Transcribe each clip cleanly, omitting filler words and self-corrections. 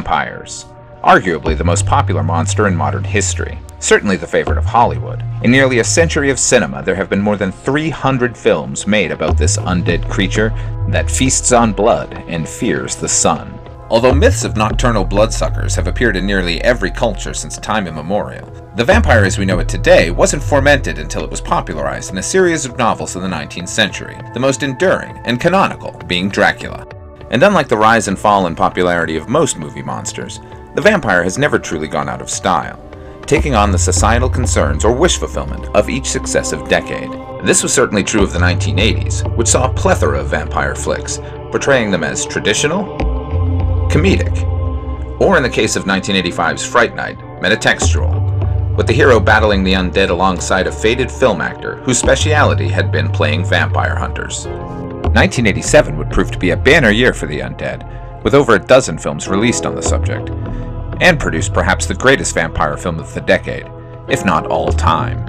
vampires. Arguably the most popular monster in modern history. Certainly the favorite of Hollywood. In nearly a century of cinema, there have been more than 300 films made about this undead creature that feasts on blood and fears the sun. Although myths of nocturnal bloodsuckers have appeared in nearly every culture since time immemorial, the vampire as we know it today wasn't fomented until it was popularized in a series of novels in the 19th century, the most enduring and canonical being Dracula. And unlike the rise and fall in popularity of most movie monsters, the vampire has never truly gone out of style, taking on the societal concerns or wish fulfillment of each successive decade. This was certainly true of the 1980s, which saw a plethora of vampire flicks, portraying them as traditional, comedic, or in the case of 1985's Fright Night, metatextual, with the hero battling the undead alongside a faded film actor whose speciality had been playing vampire hunters. 1987 would prove to be a banner year for the undead, with over a dozen films released on the subject, and produced perhaps the greatest vampire film of the decade, if not all time.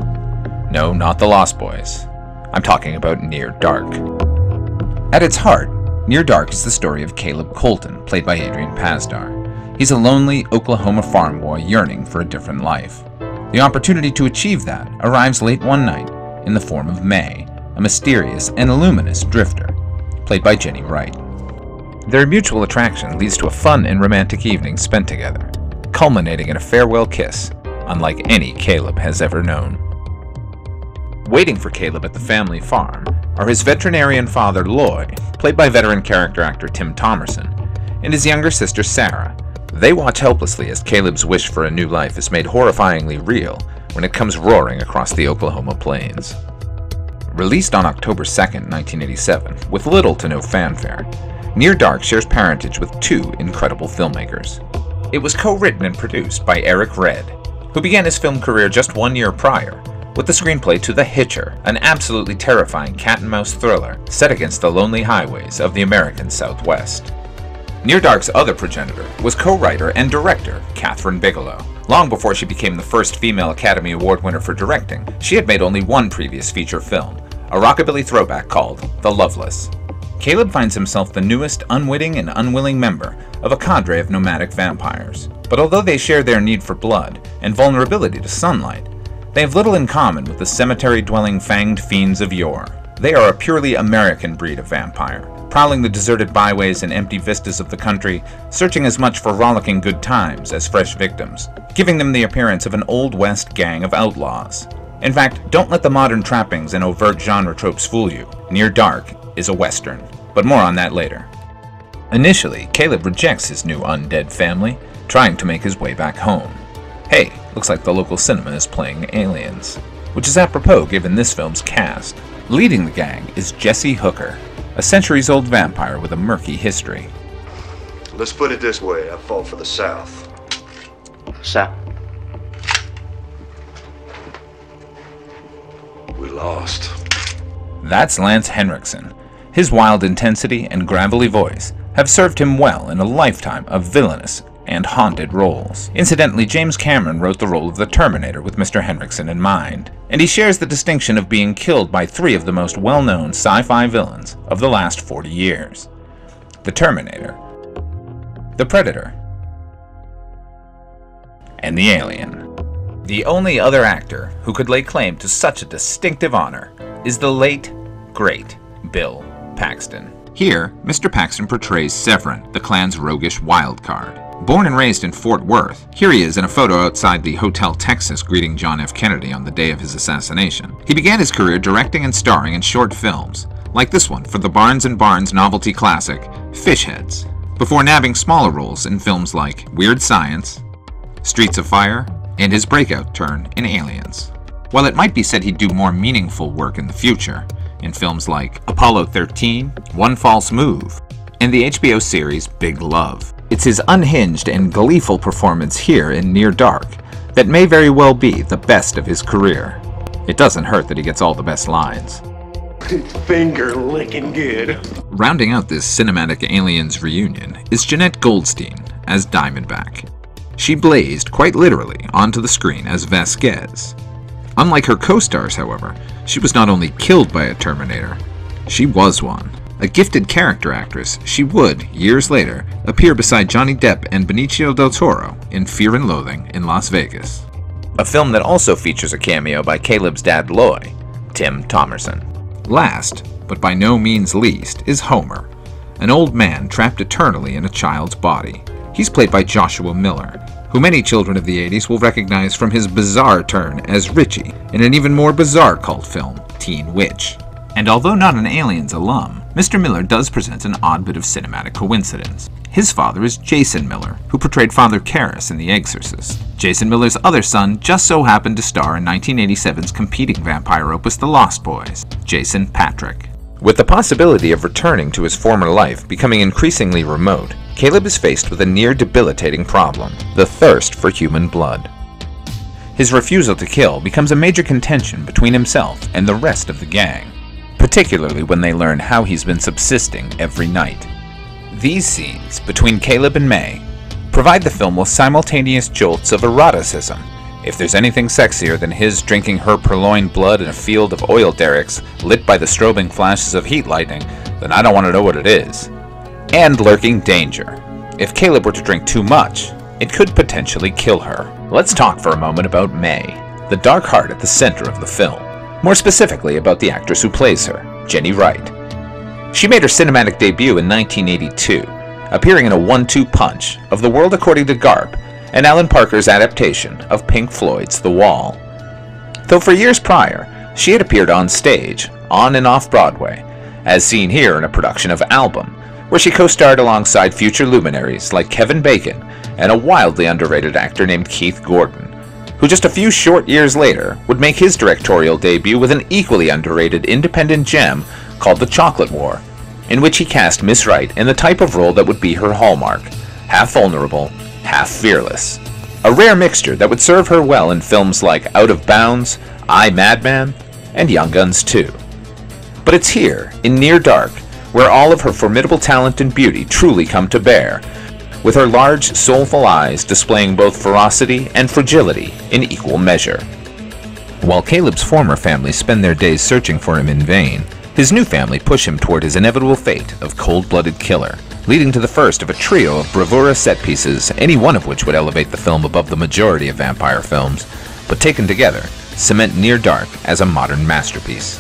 No, not The Lost Boys. I'm talking about Near Dark. At its heart, Near Dark is the story of Caleb Colton, played by Adrian Pasdar. He's a lonely Oklahoma farm boy yearning for a different life. The opportunity to achieve that arrives late one night in the form of May, a mysterious and luminous drifter, played by Jenny Wright. Their mutual attraction leads to a fun and romantic evening spent together, culminating in a farewell kiss, unlike any Caleb has ever known. Waiting for Caleb at the family farm are his veterinarian father Loy, played by veteran character actor Tim Thomerson, and his younger sister Sarah. They watch helplessly as Caleb's wish for a new life is made horrifyingly real when it comes roaring across the Oklahoma plains. Released on October 2nd, 1987, with little to no fanfare, Near Dark shares parentage with two incredible filmmakers. It was co-written and produced by Eric Red, who began his film career just 1 year prior, with the screenplay to The Hitcher, an absolutely terrifying cat-and-mouse thriller set against the lonely highways of the American Southwest. Near Dark's other progenitor was co-writer and director Kathryn Bigelow. Long before she became the first female Academy Award winner for directing, she had made only one previous feature film, a rockabilly throwback called The Loveless. Caleb finds himself the newest unwitting and unwilling member of a cadre of nomadic vampires. But although they share their need for blood and vulnerability to sunlight, they have little in common with the cemetery-dwelling fanged fiends of yore. They are a purely American breed of vampire, prowling the deserted byways and empty vistas of the country, searching as much for rollicking good times as fresh victims, giving them the appearance of an Old West gang of outlaws. In fact, don't let the modern trappings and overt genre tropes fool you. Near Dark is a Western, but more on that later. Initially, Caleb rejects his new undead family, trying to make his way back home. Hey, looks like the local cinema is playing Aliens, which is apropos given this film's cast. Leading the gang is Jesse Hooker, a centuries-old vampire with a murky history. Let's put it this way, I fought for the South. South? We lost. That's Lance Henriksen. His wild intensity and gravelly voice have served him well in a lifetime of villainous and haunted roles. Incidentally, James Cameron wrote the role of the Terminator with Mr. Henriksen in mind, and he shares the distinction of being killed by three of the most well-known sci-fi villains of the last 40 years. The Terminator, the Predator, and the Alien. The only other actor who could lay claim to such a distinctive honor is the late, great Bill Paxton. Here, Mr. Paxton portrays Severin, the clan's roguish wildcard. Born and raised in Fort Worth, here he is in a photo outside the Hotel Texas greeting John F. Kennedy on the day of his assassination. He began his career directing and starring in short films, like this one for the Barnes & Barnes novelty classic, Fishheads, before nabbing smaller roles in films like Weird Science, Streets of Fire, and his breakout turn in Aliens. While it might be said he'd do more meaningful work in the future, in films like Apollo 13, One False Move, and the HBO series Big Love, it's his unhinged and gleeful performance here in Near Dark that may very well be the best of his career. It doesn't hurt that he gets all the best lines. Finger licking good. Rounding out this cinematic Aliens reunion is Jeanette Goldstein as Diamondback. She blazed, quite literally, onto the screen as Vasquez. Unlike her co-stars, however, she was not only killed by a Terminator, she was one. A gifted character actress, she would, years later, appear beside Johnny Depp and Benicio del Toro in Fear and Loathing in Las Vegas. A film that also features a cameo by Caleb's dad Loy, Tim Thomerson. Last, but by no means least, is Homer, an old man trapped eternally in a child's body. He's played by Joshua Miller, who many children of the 80s will recognize from his bizarre turn as Richie in an even more bizarre cult film, Teen Witch. And although not an Aliens alum, Mr. Miller does present an odd bit of cinematic coincidence. His father is Jason Miller, who portrayed Father Karras in The Exorcist. Jason Miller's other son just so happened to star in 1987's competing vampire opus The Lost Boys, Jason Patric. With the possibility of returning to his former life becoming increasingly remote, Caleb is faced with a near debilitating problem: the thirst for human blood. His refusal to kill becomes a major contention between himself and the rest of the gang, particularly when they learn how he's been subsisting every night. These scenes between Caleb and May provide the film with simultaneous jolts of eroticism. If there's anything sexier than his drinking her purloined blood in a field of oil derricks lit by the strobing flashes of heat lightning, then I don't want to know what it is. And lurking danger. If Caleb were to drink too much, it could potentially kill her. Let's talk for a moment about May, the dark heart at the center of the film. More specifically about the actress who plays her, Jenny Wright. She made her cinematic debut in 1982, appearing in a 1-2 punch of The World According to Garp and Alan Parker's adaptation of Pink Floyd's The Wall. Though for years prior, she had appeared on stage, on and off Broadway, as seen here in a production of Album, where she co-starred alongside future luminaries like Kevin Bacon and a wildly underrated actor named Keith Gordon, who just a few short years later would make his directorial debut with an equally underrated independent gem called The Chocolate War, in which he cast Miss Wright in the type of role that would be her hallmark: half vulnerable, half fearless. A rare mixture that would serve her well in films like Out of Bounds, I, Madman, and Young Guns 2. But it's here, in Near Dark, where all of her formidable talent and beauty truly come to bear, with her large, soulful eyes displaying both ferocity and fragility in equal measure. While Caleb's former family spend their days searching for him in vain, his new family push him toward his inevitable fate of cold-blooded killer, leading to the first of a trio of bravura set pieces, any one of which would elevate the film above the majority of vampire films, but taken together, cement Near Dark as a modern masterpiece.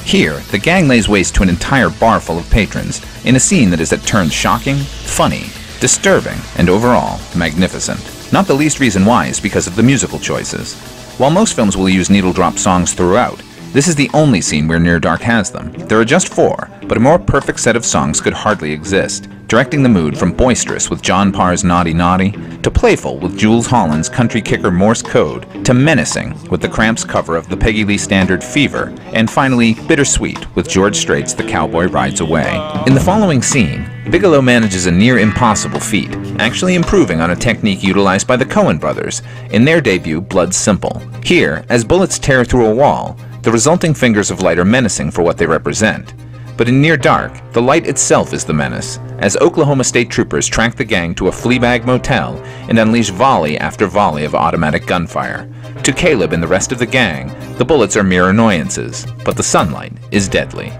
Here, the gang lays waste to an entire bar full of patrons in a scene that is at turns shocking, funny, disturbing, and overall magnificent. Not the least reason why is because of the musical choices. While most films will use needle drop songs throughout, this is the only scene where Near Dark has them. There are just 4, but a more perfect set of songs could hardly exist, directing the mood from boisterous with John Parr's Naughty Naughty, to playful with Jules Holland's country kicker Morse Code, to menacing with the Cramps cover of the Peggy Lee standard Fever, and finally bittersweet with George Strait's The Cowboy Rides Away. In the following scene, Bigelow manages a near impossible feat, actually improving on a technique utilized by the Coen brothers in their debut Blood Simple. Here, as bullets tear through a wall, the resulting fingers of light are menacing for what they represent. But in Near Dark, the light itself is the menace, as Oklahoma State troopers track the gang to a Fleabag motel and unleash volley after volley of automatic gunfire. To Caleb and the rest of the gang, the bullets are mere annoyances, but the sunlight is deadly.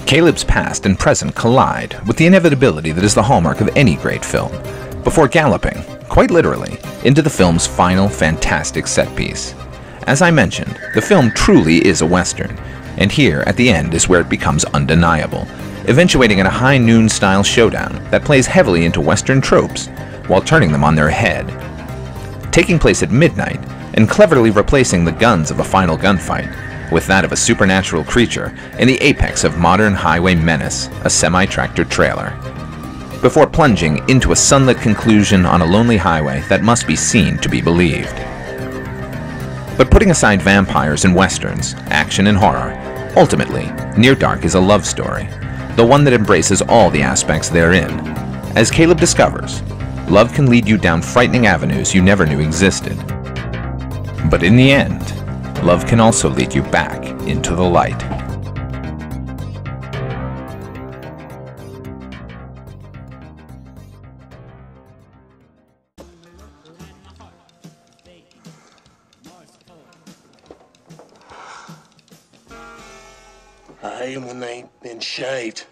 Caleb's past and present collide with the inevitability that is the hallmark of any great film, before galloping, quite literally, into the film's final fantastic set piece. As I mentioned, the film truly is a Western, and here at the end is where it becomes undeniable, eventuating in a high noon-style showdown that plays heavily into Western tropes while turning them on their head. Taking place at midnight and cleverly replacing the guns of a final gunfight with that of a supernatural creature in the apex of modern highway menace, a semi-tractor trailer, before plunging into a sunlit conclusion on a lonely highway that must be seen to be believed. But putting aside vampires and westerns, action and horror, ultimately, Near Dark is a love story, the one that embraces all the aspects therein. As Caleb discovers, love can lead you down frightening avenues you never knew existed. But in the end, love can also lead you back into the light. I hate 'em when they ain't been shaved.